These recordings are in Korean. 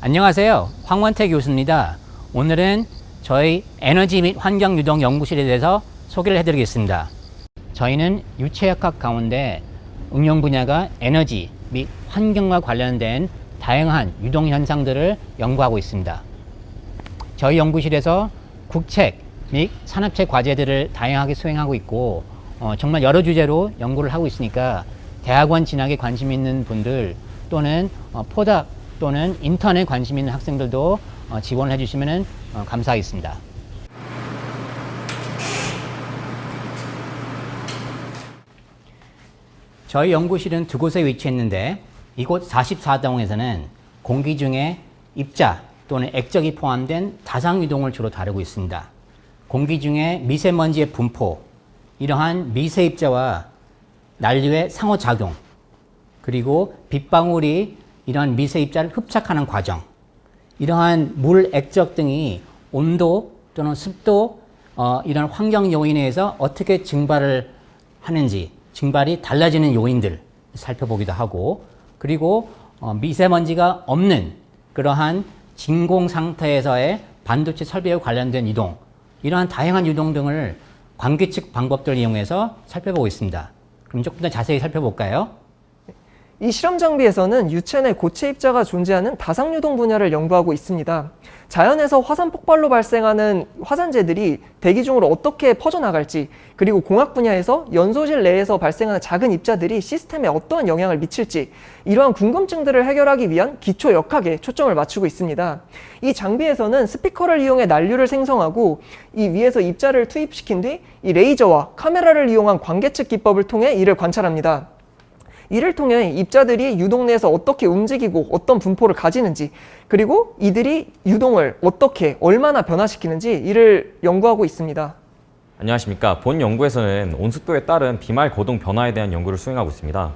안녕하세요. 황원태 교수입니다. 오늘은 저희 에너지 및 환경유동 연구실에 대해서 소개를 해드리겠습니다. 저희는 유체역학 가운데 응용 분야가 에너지 및 환경과 관련된 다양한 유동 현상들을 연구하고 있습니다. 저희 연구실에서 국책 및 산업체 과제들을 다양하게 수행하고 있고 정말 여러 주제로 연구를 하고 있으니까 대학원 진학에 관심 있는 분들 또는 포닥 또는 인턴에 관심 있는 학생들도 지원을 해주시면 감사하겠습니다. 저희 연구실은 두 곳에 위치했는데 이곳 44동에서는 공기 중에 입자 또는 액적이 포함된 다상유동을 주로 다루고 있습니다. 공기 중에 미세먼지의 분포, 이러한 미세입자와 난류의 상호작용, 그리고 빗방울이 이러한 미세입자를 흡착하는 과정, 이러한 물, 액적 등이 온도 또는 습도, 이런 환경 요인에 의해서 어떻게 증발을 하는지, 증발이 달라지는 요인들 살펴보기도 하고, 그리고 미세먼지가 없는 그러한 진공 상태에서의 반도체 설비와 관련된 유동, 이러한 다양한 유동 등을 관계측 방법들을 이용해서 살펴보고 있습니다. 그럼 조금 더 자세히 살펴볼까요? 이 실험 장비에서는 유체 내 고체 입자가 존재하는 다상유동 분야를 연구하고 있습니다. 자연에서 화산 폭발로 발생하는 화산재들이 대기 중으로 어떻게 퍼져나갈지, 그리고 공학 분야에서 연소실 내에서 발생하는 작은 입자들이 시스템에 어떠한 영향을 미칠지, 이러한 궁금증들을 해결하기 위한 기초 역학에 초점을 맞추고 있습니다. 이 장비에서는 스피커를 이용해 난류를 생성하고 이 위에서 입자를 투입시킨 뒤 이 레이저와 카메라를 이용한 관계측 기법을 통해 이를 관찰합니다. 이를 통해 입자들이 유동 내에서 어떻게 움직이고 어떤 분포를 가지는지, 그리고 이들이 유동을 어떻게 얼마나 변화시키는지 이를 연구하고 있습니다. 안녕하십니까. 본 연구에서는 온습도에 따른 비말 거동 변화에 대한 연구를 수행하고 있습니다.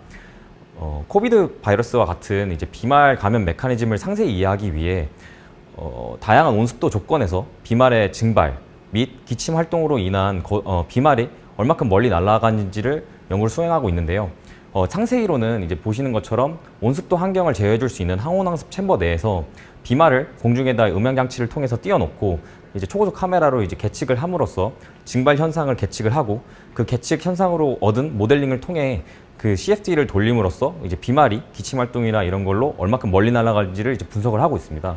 코비드 바이러스와 같은 이제 비말 감염 메커니즘을 상세히 이해하기 위해 다양한 온습도 조건에서 비말의 증발 및 기침 활동으로 인한 비말이 얼마큼 멀리 날아가는지를 연구를 수행하고 있는데요. 상세히로는 이제 보시는 것처럼 온습도 환경을 제어해 줄 수 있는 항온항습 챔버 내에서 비말을 공중에다 음향장치를 통해서 띄워놓고 이제 초고속 카메라로 이제 계측을 함으로써 증발 현상을 계측을 하고, 그 계측 현상으로 얻은 모델링을 통해 그 CFD를 돌림으로써 이제 비말이 기침 활동이나 이런 걸로 얼마큼 멀리 날아갈지를 이제 분석을 하고 있습니다.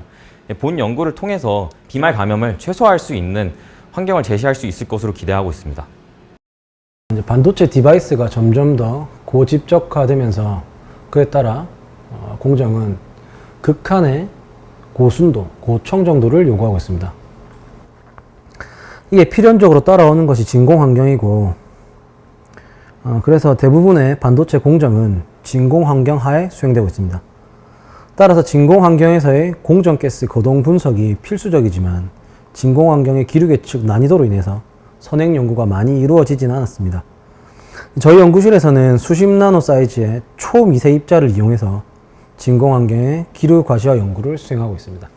본 연구를 통해서 비말 감염을 최소화할 수 있는 환경을 제시할 수 있을 것으로 기대하고 있습니다. 이제 반도체 디바이스가 점점 더 고집적화되면서 그에 따라 공정은 극한의 고순도, 고청정도를 요구하고 있습니다. 이게 필연적으로 따라오는 것이 진공 환경이고, 그래서 대부분의 반도체 공정은 진공 환경 하에 수행되고 있습니다. 따라서 진공 환경에서의 공정 가스 거동 분석이 필수적이지만 진공 환경의 기류 예측 난이도로 인해서 선행 연구가 많이 이루어지지는 않았습니다. 저희 연구실에서는 수십 나노 사이즈의 초미세 입자를 이용해서 진공 환경의 기류 과시화 연구를 수행하고 있습니다.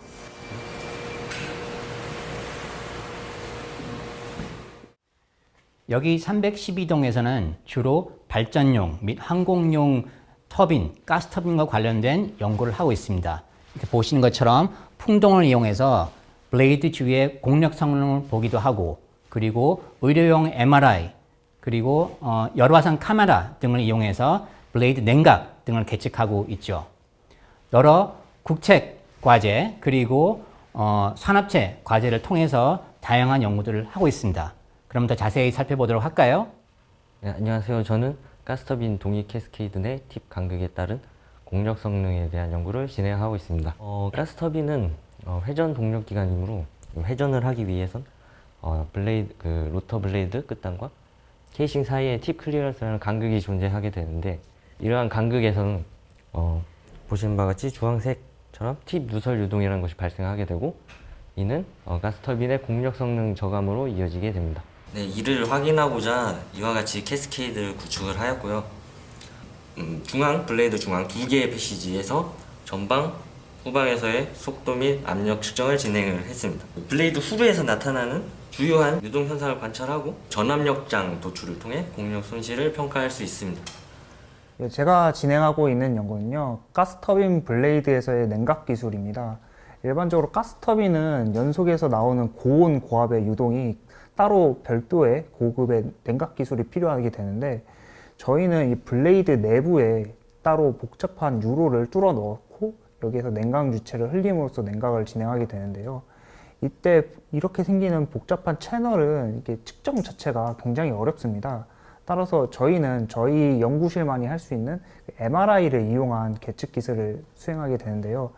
여기 312동에서는 주로 발전용 및 항공용 터빈, 가스 터빈과 관련된 연구를 하고 있습니다. 이렇게 보시는 것처럼 풍동을 이용해서 블레이드 주위의 공력 성능을 보기도 하고, 그리고 의료용 MRI, 그리고 열화상 카메라 등을 이용해서 블레이드 냉각 등을 계측하고 있죠. 여러 국책 과제, 그리고 산업체 과제를 통해서 다양한 연구들을 하고 있습니다. 그럼 더 자세히 살펴보도록 할까요? 네, 안녕하세요. 저는 가스터빈 동위 캐스케이드 내 팁 간극에 따른 공력 성능에 대한 연구를 진행하고 있습니다. 가스터빈은 회전 동력 기관이므로 회전을 하기 위해선 로터 블레이드 끝단과 케이싱 사이에 팁 클리어런스라는 간극이 존재하게 되는데, 이러한 간극에서는 보시는 바와 같이 주황색처럼 팁 누설 유동이라는 것이 발생하게 되고, 이는 가스터빈의 공력 성능 저감으로 이어지게 됩니다. 네, 이를 확인하고자 이와 같이 캐스케이드를 구축을 하였고요. 중앙, 블레이드 중앙 두 개의 패시지에서 전방, 후방에서의 속도 및 압력 측정을 진행을 했습니다. 블레이드 후루에서 나타나는 주요한 유동 현상을 관찰하고 전압력장 도출을 통해 공력 손실을 평가할 수 있습니다. 제가 진행하고 있는 연구는요, 가스터빈 블레이드에서의 냉각 기술입니다. 일반적으로 가스터빈은 연속에서 나오는 고온 고압의 유동이 따로 별도의 고급의 냉각 기술이 필요하게 되는데, 저희는 이 블레이드 내부에 따로 복잡한 유로를 뚫어 넣고 여기에서 냉각 유체를 흘림으로써 냉각을 진행하게 되는데요. 이때 이렇게 생기는 복잡한 채널은 이게 측정 자체가 굉장히 어렵습니다. 따라서 저희는 저희 연구실만이 할 수 있는 MRI를 이용한 계측 기술을 수행하게 되는데요.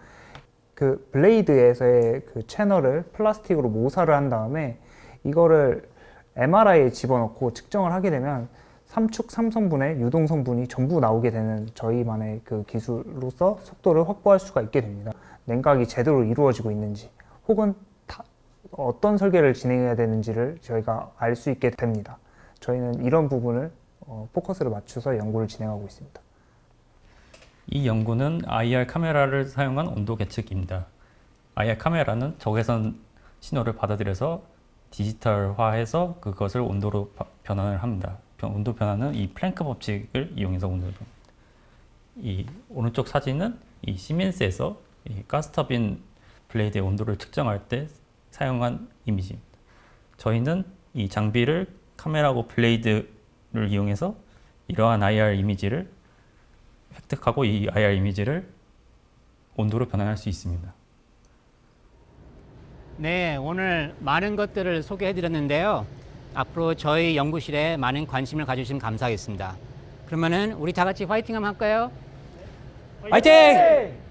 그 블레이드에서의 그 채널을 플라스틱으로 모사를 한 다음에 이거를 MRI에 집어넣고 측정을 하게 되면 3축 3성분의 유동 성분이 전부 나오게 되는 저희만의 그 기술로서 속도를 확보할 수가 있게 됩니다. 냉각이 제대로 이루어지고 있는지 혹은 어떤 설계를 진행해야 되는지를 저희가 알 수 있게 됩니다. 저희는 이런 부분을 포커스를 맞춰서 연구를 진행하고 있습니다. 이 연구는 IR 카메라를 사용한 온도 계측입니다. IR 카메라는 적외선 신호를 받아들여서 디지털화해서 그것을 온도로 변환을 합니다. 온도 변화는 이 플랭크 법칙을 이용해서 온도를 변합니다. 이 오른쪽 사진은 이 시멘스에서 이 가스터빈 블레이드의 온도를 측정할 때 사용한 이미지입니다. 저희는 이 장비를 카메라하고 블레이드를 이용해서 이러한 IR 이미지를 획득하고 이 IR 이미지를 온도로 변환할 수 있습니다. 네, 오늘 많은 것들을 소개해 드렸는데요. 앞으로 저희 연구실에 많은 관심을 가주시면 감사하겠습니다. 그러면은 우리 다 같이 화이팅 한번 할까요? 화이팅!